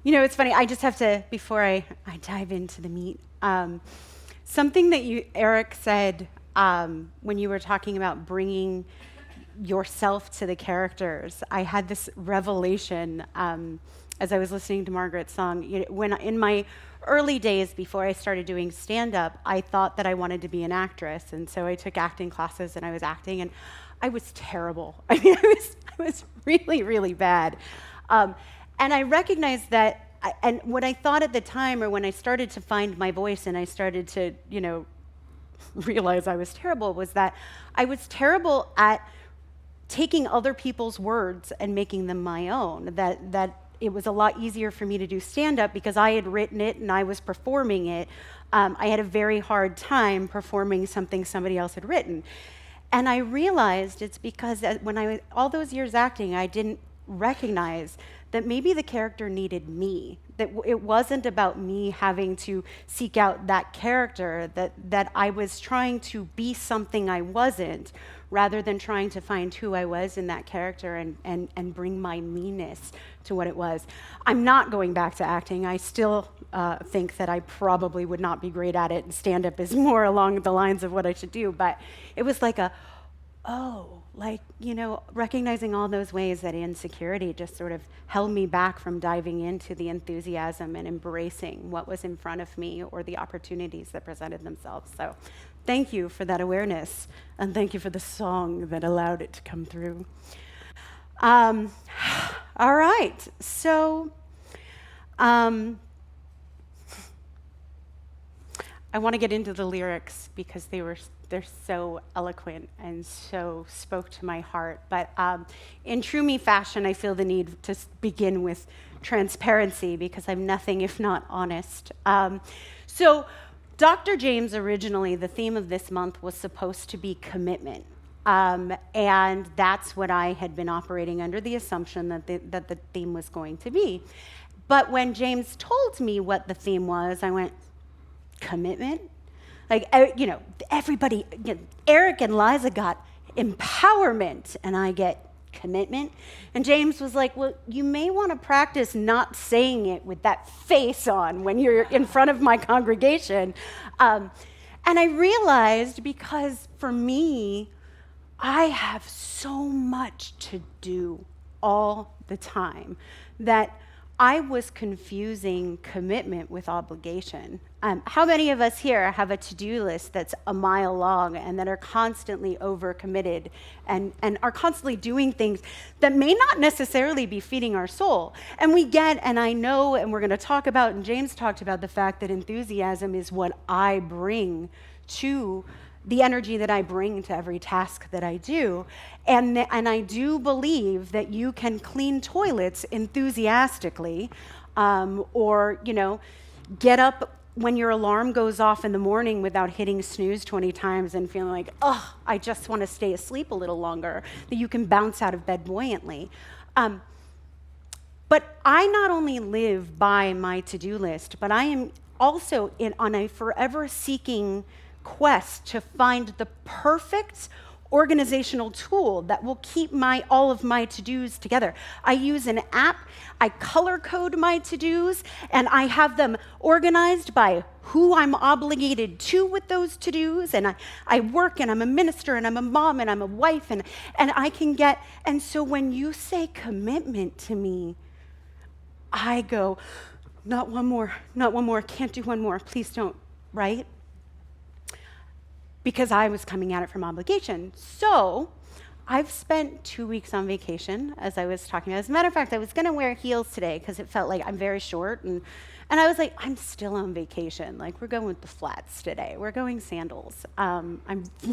It's funny. I just have to, before I dive into the meat, something that Eric, said when you were talking about bringing yourself to the characters. I had this revelation as I was listening to Margaret's song. When in my early days before I started doing stand-up, I thought that I wanted to be an actress, and so I took acting classes and I was acting, and I was terrible. I mean, I was really, really bad. And I recognized that, and what I thought at the time, or when I started to find my voice and I started to, realize I was terrible, was that I was terrible at taking other people's words and making them my own. That it was a lot easier for me to do stand-up because I had written it and I was performing it. I had a very hard time performing something somebody else had written. And I realized it's because when I was all those years acting, I didn't recognize that maybe the character needed me, that it wasn't about me having to seek out that character, that I was trying to be something I wasn't, rather than trying to find who I was in that character and bring my meanness to what it was. I'm not going back to acting. I still think that I probably would not be great at it, and stand-up is more along the lines of what I should do, but it was like recognizing all those ways that insecurity just sort of held me back from diving into the enthusiasm and embracing what was in front of me or the opportunities that presented themselves. So thank you for that awareness, and thank you for the song that allowed it to come through. All right, so I want to get into the lyrics because they're so eloquent and so spoke to my heart. But in true me fashion, I feel the need to begin with transparency because I'm nothing if not honest. So Dr. James, originally, the theme of this month was supposed to be commitment. And that's what I had been operating under, the assumption that the theme was going to be. But when James told me what the theme was, I went, commitment? Like, everybody, Eric and Liza got empowerment, and I get commitment. And James was like, well, you may want to practice not saying it with that face on when you're in front of my congregation. And I realized, because for me, I have so much to do all the time, that I was confusing commitment with obligation. How many of us here have a to-do list that's a mile long and that are constantly overcommitted and are constantly doing things that may not necessarily be feeding our soul? And I know, and we're going to talk about, and James talked about the fact that enthusiasm is what I bring to the energy that I bring to every task that I do. And I do believe that you can clean toilets enthusiastically, or get up when your alarm goes off in the morning without hitting snooze 20 times and feeling like, I just want to stay asleep a little longer, that you can bounce out of bed buoyantly. But I not only live by my to-do list, but I am also on a forever seeking quest to find the perfect organizational tool that will keep all of my to-dos together. I use an app, I color code my to-dos, and I have them organized by who I'm obligated to with those to-dos, and I work, and I'm a minister, and I'm a mom, and I'm a wife, and I can and so when you say commitment to me, I go, not one more, can't do one more, please don't, right? Because I was coming at it from obligation. So I've spent 2 weeks on vacation, as I was talking about. As a matter of fact, I was going to wear heels today because it felt like I'm very short. And I was like, I'm still on vacation. Like, we're going with the flats today. We're going sandals. I'm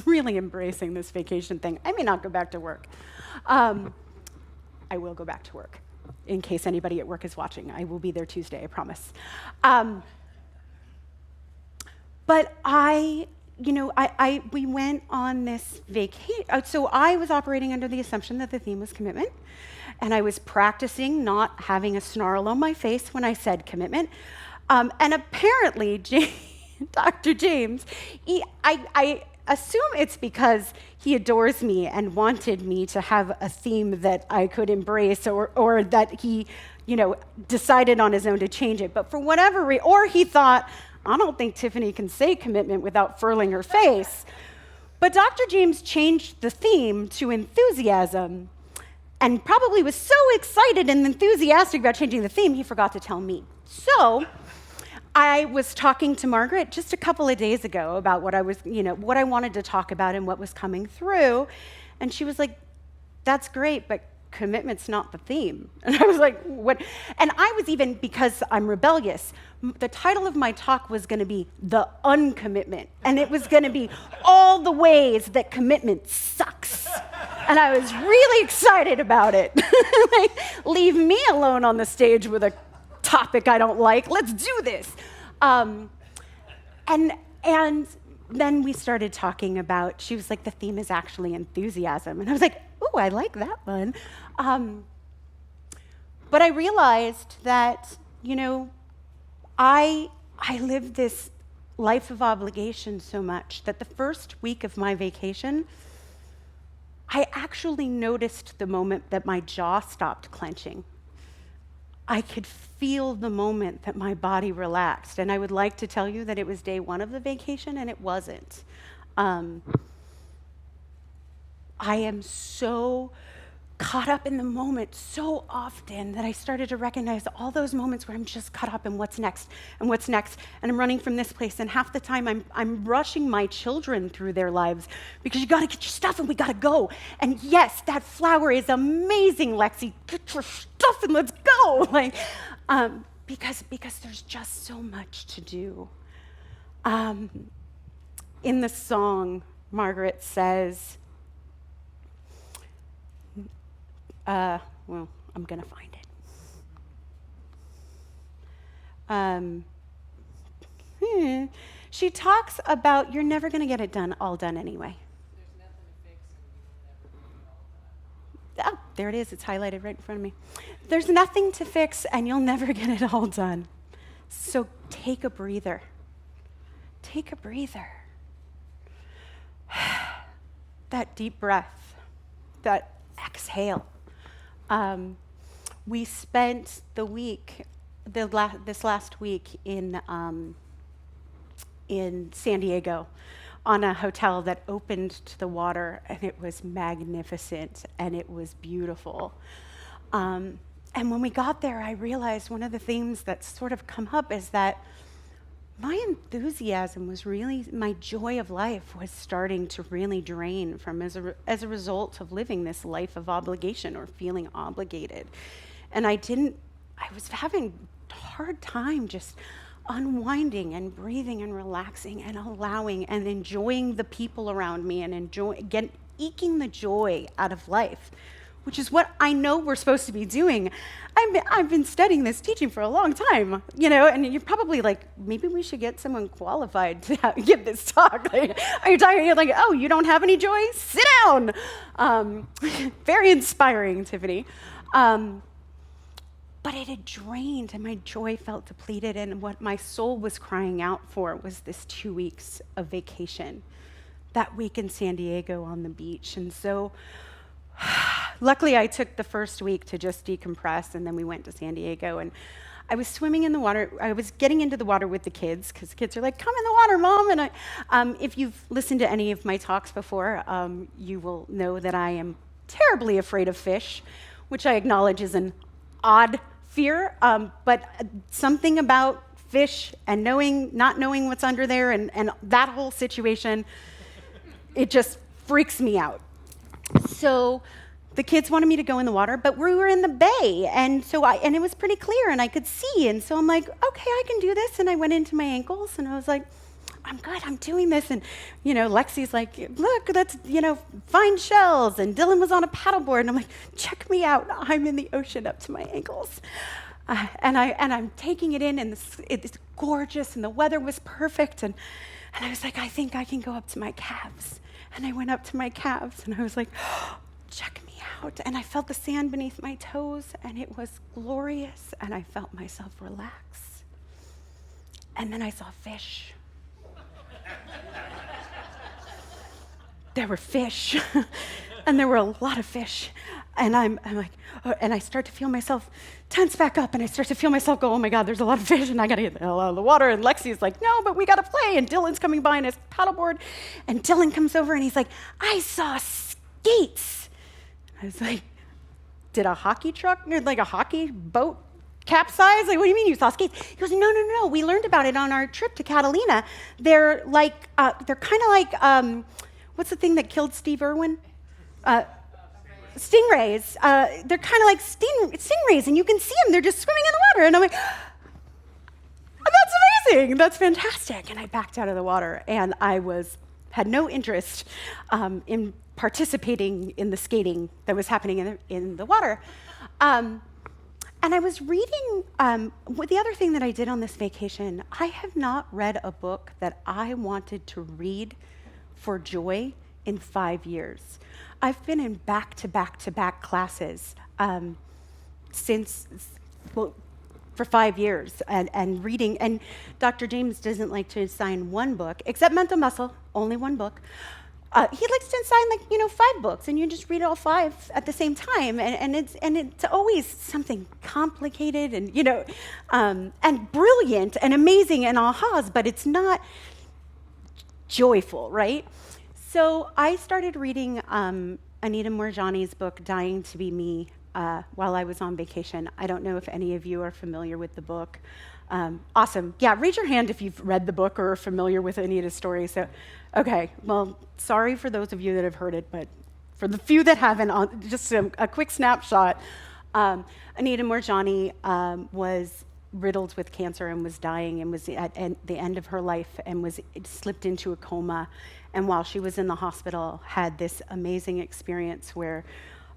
really embracing this vacation thing. I may not go back to work. I will go back to work, in case anybody at work is watching. I will be there Tuesday, I promise. But we went on this vacation. So I was operating under the assumption that the theme was commitment, and I was practicing not having a snarl on my face when I said commitment. And apparently, Dr. James, assume it's because he adores me and wanted me to have a theme that I could embrace, or that he, decided on his own to change it. But for whatever reason, or he thought, I don't think Tiffani can say commitment without furling her face. But Dr. James changed the theme to enthusiasm, and probably was so excited and enthusiastic about changing the theme, he forgot to tell me. So I was talking to Margaret just a couple of days ago about what I wanted to talk about and what was coming through. And she was like, that's great, but commitment's not the theme. And I was like, what? And I was even, because I'm rebellious, the title of my talk was going to be The Uncommitment. And it was going to be all the ways that commitment sucks. And I was really excited about it. Like, leave me alone on the stage with a topic I don't like. Let's do this. And then we started talking about, she was like, the theme is actually enthusiasm. And I was like, ooh, I like that one. But I realized that, I lived this life of obligation so much that the first week of my vacation, I actually noticed the moment that my jaw stopped clenching. I could feel the moment that my body relaxed. And I would like to tell you that it was day one of the vacation, and it wasn't. I am so caught up in the moment so often that I started to recognize all those moments where I'm just caught up in what's next, and I'm running from this place, and half the time I'm rushing my children through their lives because you gotta get your stuff and we gotta go. And yes, that flower is amazing, Lexi. Get your stuff and let's go. Because there's just so much to do. In the song, Margaret says, I'm going to find it. She talks about you're never going to get it all done anyway. Oh, there it is. It's highlighted right in front of me. There's nothing to fix, and you'll never get it all done. So take a breather. Take a breather. That deep breath, that exhale. We spent the week, this last week in San Diego on a hotel that opened to the water, and it was magnificent and it was beautiful. And when we got there, I realized one of the themes that's sort of come up is that my enthusiasm was really, my joy of life was starting to really drain from as a result of living this life of obligation or feeling obligated. And I was having a hard time just unwinding and breathing and relaxing and allowing and enjoying the people around me and eking the joy out of life, which is what I know we're supposed to be doing. I've been studying this teaching for a long time, and you're probably like, maybe we should get someone qualified to give this talk. You're like, oh, you don't have any joy? Sit down. Very inspiring, Tiffani. But it had drained, and my joy felt depleted, and what my soul was crying out for was this 2 weeks of vacation, that week in San Diego on the beach. And so luckily, I took the first week to just decompress, and then we went to San Diego, and I was swimming in the water. I was getting into the water with the kids, because the kids are like, come in the water, Mom. And if you've listened to any of my talks before, you will know that I am terribly afraid of fish, which I acknowledge is an odd fear, but something about fish and not knowing what's under there and that whole situation, it just freaks me out. So the kids wanted me to go in the water, but we were in the bay, and it was pretty clear, and I could see, and so I'm like, okay, I can do this, and I went into my ankles, and I was like, I'm good, I'm doing this, and Lexi's like, look, that's find shells, and Dylan was on a paddleboard, and I'm like, check me out, I'm in the ocean up to my ankles, and I'm taking it in, and it's gorgeous, and the weather was perfect, and I was like, I think I can go up to my calves. And I went up to my calves, and I was like, oh, check me out. And I felt the sand beneath my toes, and it was glorious, and I felt myself relax. And then I saw fish. there were fish, and there were a lot of fish. And I'm like, oh, and I start to feel myself tense back up, and I start to feel myself go, oh my God, there's a lot of fish, and I gotta get the hell out of the water. And Lexi's like, no, but we gotta play. And Dylan's coming by on his paddleboard, and Dylan comes over, and he's like, I saw skates. I was like, did a hockey truck, like a hockey boat, capsize? Like, what do you mean you saw skates? He goes, no. We learned about it on our trip to Catalina. They're like, they're kind of like, what's the thing that killed Steve Irwin? Stingrays. They're kind of like stingrays, and you can see them. They're just swimming in the water. And I'm like, oh, that's amazing. That's fantastic. And I backed out of the water, and I had no interest in participating in the skating that was happening in the water. And I was reading, the other thing that I did on this vacation, I have not read a book that I wanted to read for joy in 5 years. I've been in back-to-back classes for 5 years and reading. And Dr. James doesn't like to assign one book, except Mental Muscle, only one book. He likes to assign 5 books, and you just read all 5 at the same time, and it's always something complicated and brilliant and amazing and ahas, but it's not joyful, right? So I started reading Anita Moorjani's book, Dying to Be Me, while I was on vacation. I don't know if any of you are familiar with the book. Awesome. Yeah, raise your hand if you've read the book or are familiar with Anita's story. So, okay, well, sorry for those of you that have heard it, but for the few that haven't, just a quick snapshot. Anita Moorjani was riddled with cancer and was dying and was at the end of her life and was slipped into a coma. And while she was in the hospital, had this amazing experience where,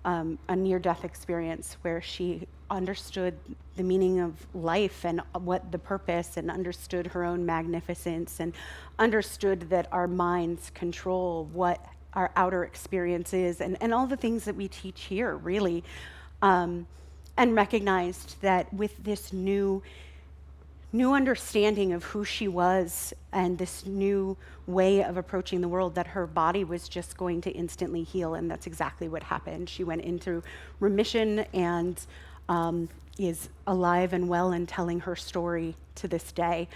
a near-death experience where she understood the meaning of life and what the purpose, and understood her own magnificence, and understood that our minds control what our outer experience is, and all the things that we teach here, really, and recognized that with this new understanding of who she was and this new way of approaching the world, that her body was just going to instantly heal, and that's exactly what happened. She went into remission and is alive and well and telling her story to this day.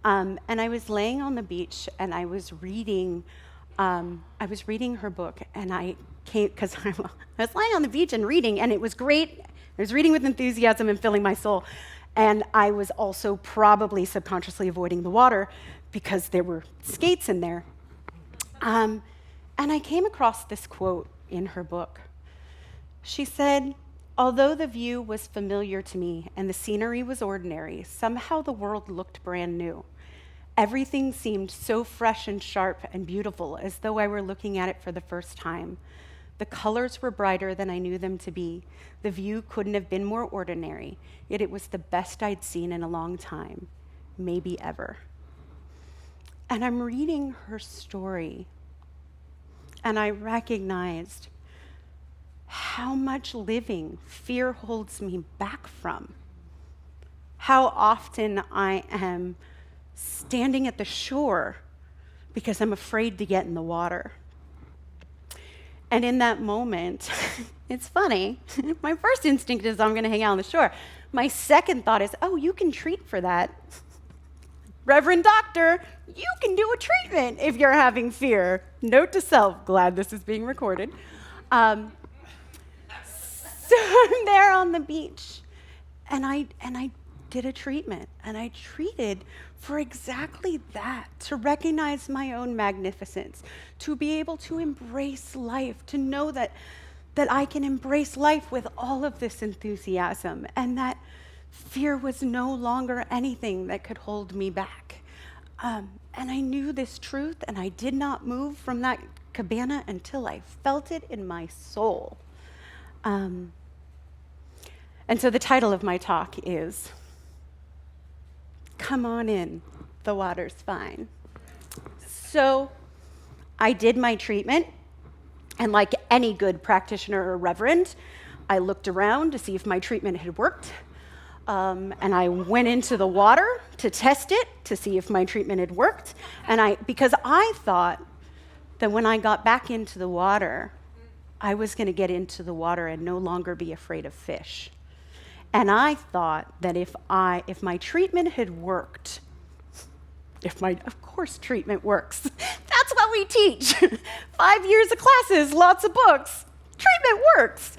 And I was laying on the beach, and I was reading her book, and I came, because I was lying on the beach and reading, and it was great. I was reading with enthusiasm and filling my soul. And I was also probably subconsciously avoiding the water because there were skates in there. And I came across this quote in her book. She said, although the view was familiar to me and the scenery was ordinary, somehow the world looked brand new. Everything seemed so fresh and sharp and beautiful, as though I were looking at it for the first time. The colors were brighter than I knew them to be. The view couldn't have been more ordinary, yet it was the best I'd seen in a long time, maybe ever. And I'm reading her story, and I recognized how much living fear holds me back from. How often I am standing at the shore because I'm afraid to get in the water. And in that moment, it's funny, my first instinct is I'm going to hang out on the shore. My second thought is, oh, you can treat for that. Reverend Doctor, you can do a treatment if you're having fear. Note to self, glad this is being recorded. So I'm there on the beach, and I did a treatment, and I treated for exactly that, to recognize my own magnificence, to be able to embrace life, to know that I can embrace life with all of this enthusiasm, and that fear was no longer anything that could hold me back. And I knew this truth, and I did not move from that cabana until I felt it in my soul. And so the title of my talk is, Come On In, the Water's Fine. So I did my treatment, and like any good practitioner or reverend, I looked around to see if my treatment had worked. And I went into the water to test it, to see if my treatment had worked. And because I thought that when I got back into the water, I was going to get into the water and no longer be afraid of fish. And I thought that if my treatment had worked, of course treatment works. That's what we teach. 5 years of classes, lots of books. Treatment works.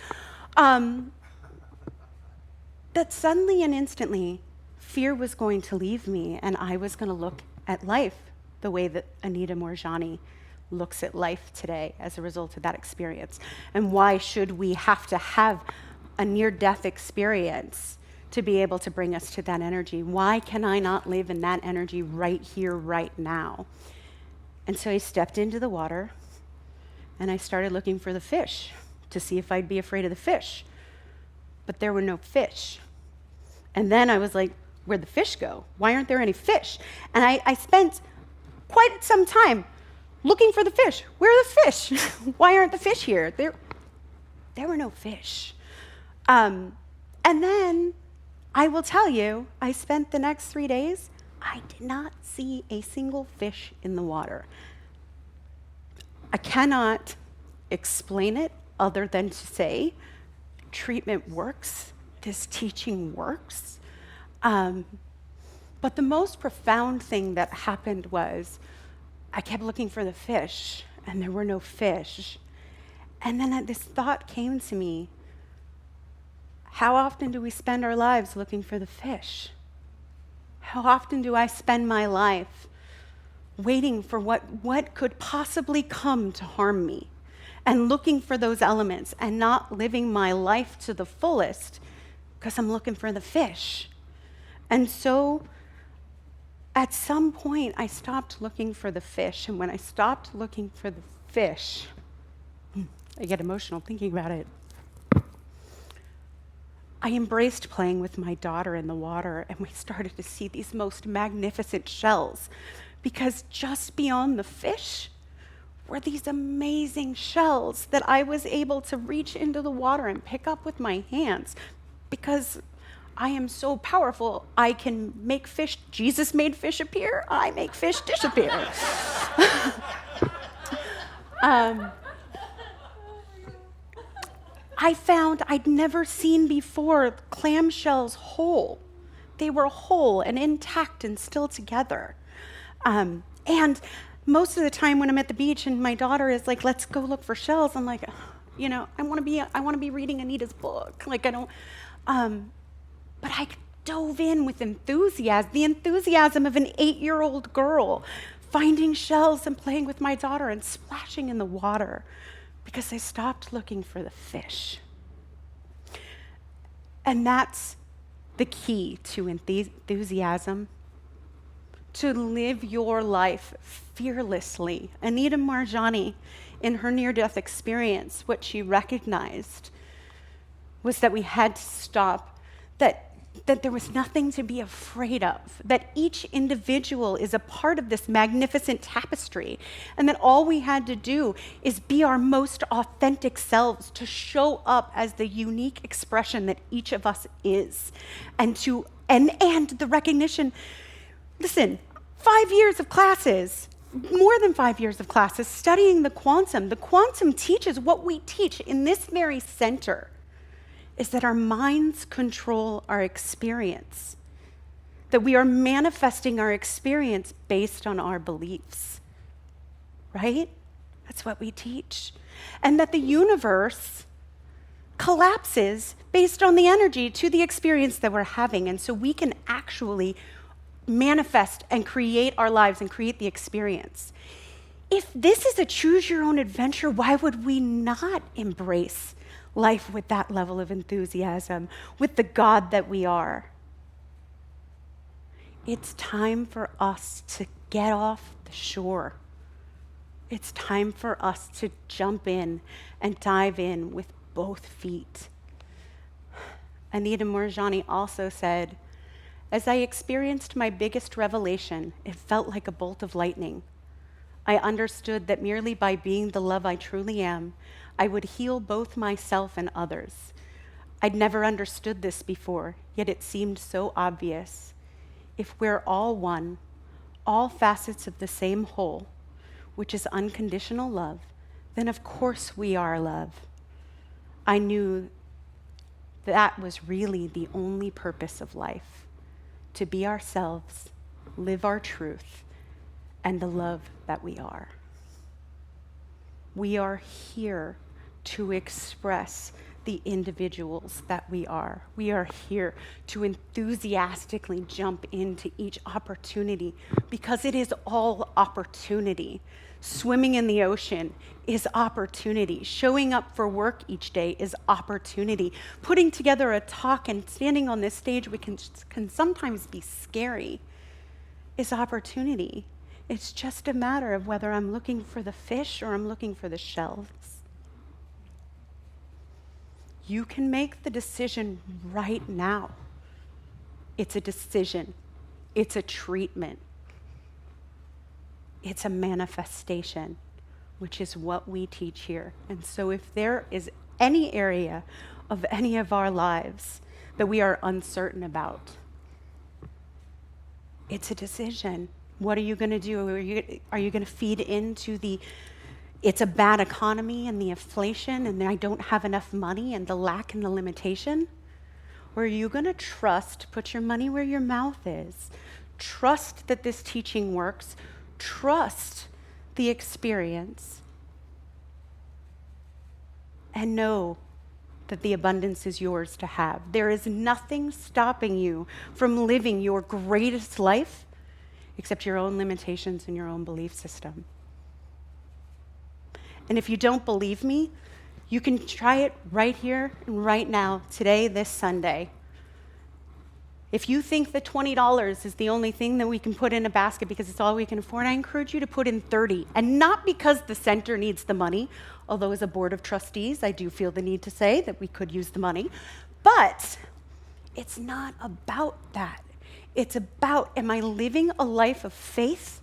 That suddenly and instantly, fear was going to leave me, and I was going to look at life the way that Anita Moorjani looks at life today as a result of that experience. And why should we have to have a near-death experience to be able to bring us to that energy? Why can I not live in that energy right here, right now? And so I stepped into the water, and I started looking for the fish to see if I'd be afraid of the fish. But there were no fish. And then I was like, where'd the fish go? Why aren't there any fish? And I spent quite some time looking for the fish. Where are the fish? Why aren't the fish here? There were no fish. And then I will tell you, I spent the next 3 days, I did not see a single fish in the water. I cannot explain it other than to say, treatment works, this teaching works. But the most profound thing that happened was I kept looking for the fish, and there were no fish. And then this thought came to me, how often do we spend our lives looking for the fish? How often do I spend my life waiting for what could possibly come to harm me, and looking for those elements and not living my life to the fullest because I'm looking for the fish? And so at some point, I stopped looking for the fish. And when I stopped looking for the fish, I get emotional thinking about it. I embraced playing with my daughter in the water, and we started to see these most magnificent shells, because just beyond the fish were these amazing shells that I was able to reach into the water and pick up with my hands, because I am so powerful, I can make fish. Jesus made fish appear, I make fish disappear. I found I'd never seen before clamshells whole. They were whole and intact and still together. And most of the time when I'm at the beach and my daughter is like, let's go look for shells, I'm like, I want to be reading Anita's book. Like, I don't, but I dove in with enthusiasm, the enthusiasm of an 8-year-old girl, finding shells and playing with my daughter and splashing in the water, because I stopped looking for the fish. And that's the key to enthusiasm, to live your life fearlessly. Anita Moorjani, in her near-death experience, what she recognized was that we had to stop, that there was nothing to be afraid of, that each individual is a part of this magnificent tapestry, and that all we had to do is be our most authentic selves, to show up as the unique expression that each of us is, and the recognition. Listen, 5 years of classes, more than 5 years of classes, studying the quantum. The quantum teaches what we teach in this very center, is that our minds control our experience, that we are manifesting our experience based on our beliefs, right? That's what we teach. And that the universe collapses based on the energy to the experience that we're having. And so we can actually manifest and create our lives and create the experience. If this is a choose your own adventure, why would we not embrace life with that level of enthusiasm, with the God that we are? It's time for us to get off the shore. It's time for us to jump in and dive in with both feet. Anita Moorjani also said, as I experienced my biggest revelation, it felt like a bolt of lightning. I understood that merely by being the love I truly am, I would heal both myself and others. I'd never understood this before, yet it seemed so obvious. If we're all one, all facets of the same whole, which is unconditional love, then of course we are love. I knew that was really the only purpose of life, to be ourselves, live our truth, and the love that we are. We are here to express the individuals that we are. We are here to enthusiastically jump into each opportunity because it is all opportunity. Swimming in the ocean is opportunity. Showing up for work each day is opportunity. Putting together a talk and standing on this stage, which can sometimes be scary, is opportunity. It's just a matter of whether I'm looking for the fish or I'm looking for the shells. You can make the decision right now. It's a decision. It's a treatment. It's a manifestation, which is what we teach here. And so if there is any area of any of our lives that we are uncertain about, it's a decision. What are you going to do? Are you going to feed into it's a bad economy and the inflation and I don't have enough money and the lack and the limitation? Or are you going to trust, put your money where your mouth is, trust that this teaching works, trust the experience, and know that the abundance is yours to have? There is nothing stopping you from living your greatest life except your own limitations and your own belief system. And if you don't believe me, you can try it right here and right now, today, this Sunday. If you think that $20 is the only thing that we can put in a basket because it's all we can afford, I encourage you to put in $30. And not because the center needs the money, although as a board of trustees, I do feel the need to say that we could use the money. But it's not about that. It's about, am I living a life of faith?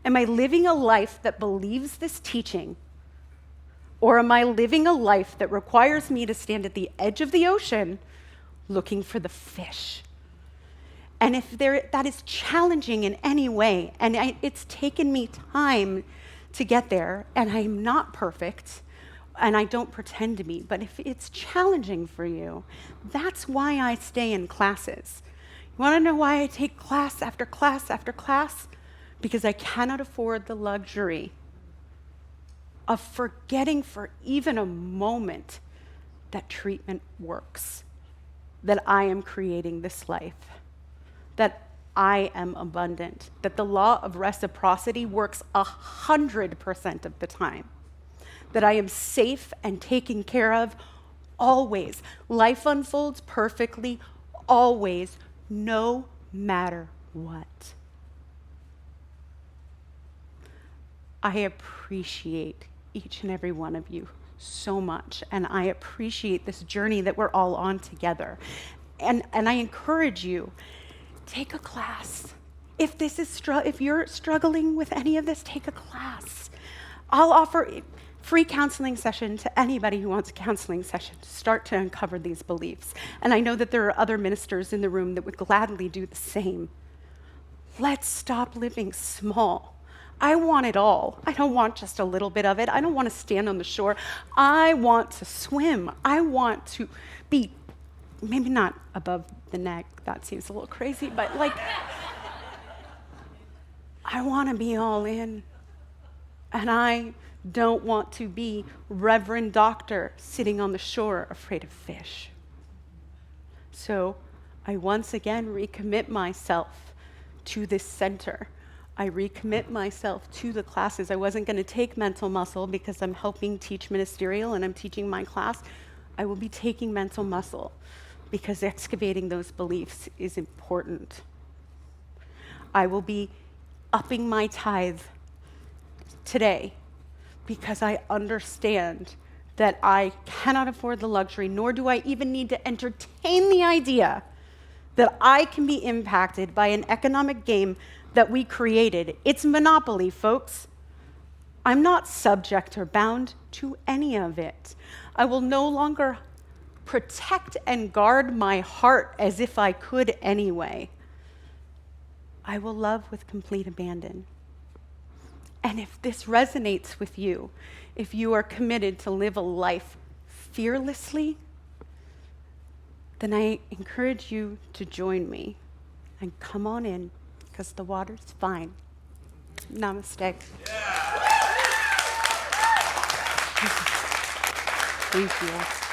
Am I living a life that believes this teaching? Or am I living a life that requires me to stand at the edge of the ocean looking for the fish? And if that is challenging in any way, and it's taken me time to get there, and I'm not perfect, and I don't pretend to be, but if it's challenging for you, that's why I stay in classes. You want to know why I take class after class after class? Because I cannot afford the luxury of forgetting for even a moment that treatment works, that I am creating this life, that I am abundant, that the law of reciprocity works 100% of the time, that I am safe and taken care of always. Life unfolds perfectly, always, no matter what. I appreciate each and every one of you so much, and I appreciate this journey that we're all on together. And I encourage you, take a class. If you're struggling with any of this, take a class. I'll offer free counseling session to anybody who wants a counseling session to start to uncover these beliefs. And I know that there are other ministers in the room that would gladly do the same. Let's stop living small. I want it all. I don't want just a little bit of it. I don't want to stand on the shore. I want to swim. I want to be, maybe not above the neck, that seems a little crazy, but I want to be all in. And I don't want to be Reverend Doctor sitting on the shore afraid of fish. So I once again recommit myself to this center. I recommit myself to the classes. I wasn't going to take mental muscle because I'm helping teach ministerial and I'm teaching my class. I will be taking mental muscle because excavating those beliefs is important. I will be upping my tithe today because I understand that I cannot afford the luxury, nor do I even need to entertain the idea that I can be impacted by an economic game that we created. It's monopoly, folks. I'm not subject or bound to any of it. I will no longer protect and guard my heart as if I could anyway. I will love with complete abandon. And if this resonates with you, if you are committed to live a life fearlessly, then I encourage you to join me and come on in, because the water's fine. Namaste. Yeah. Thank you.